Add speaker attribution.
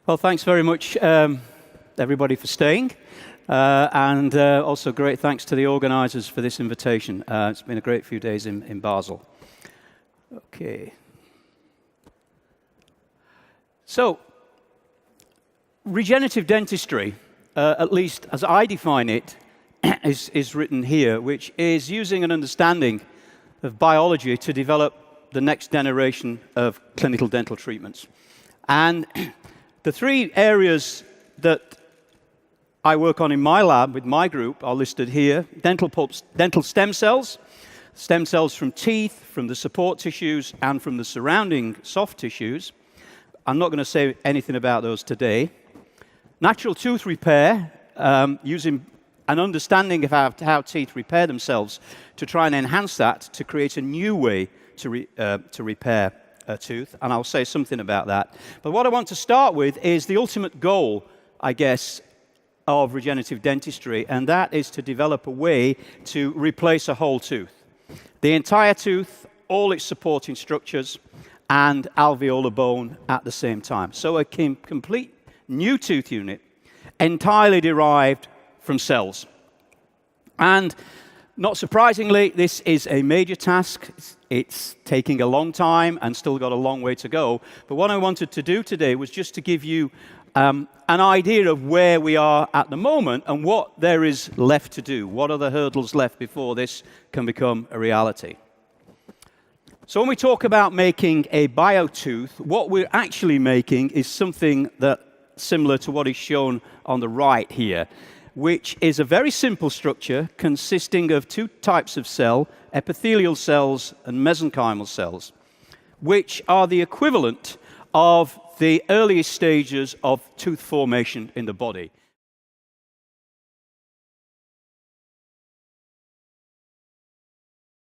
Speaker 1: Well, thanks very much, everybody, for staying. And also great thanks to the organisers for this invitation. It's been a great few days in Basel. Okay. So, regenerative dentistry, at least as I define it, is written here, which is using an understanding of biology to develop the next generation of clinical dental treatments. And the three areas that I work on in my lab with my group are listed here. Dental stem cells from teeth, from the support tissues, and from the surrounding soft tissues. I'm not going to say anything about those today. Natural tooth repair, using an understanding of how teeth repair themselves to try and enhance that, to create a new way to repair a tooth, and I'll say something about that. But what I want to start with is the ultimate goal, I guess, of regenerative dentistry, and that is to develop a way to replace a whole tooth. The entire tooth, all its supporting structures, and alveolar bone at the same time. So a complete new tooth unit, entirely derived from cells. And not surprisingly, this is a major task. It's taking a long time and still got a long way to go. But what I wanted to do today was just to give you an idea of where we are at the moment and what there is left to do. What are the hurdles left before this can become a reality? So when we talk about making a biotooth, what we're actually making is something that similar to what is shown on the right here, which is a very simple structure consisting of two types of cell, epithelial cells and mesenchymal cells, which are the equivalent of the earliest stages of tooth formation in the body.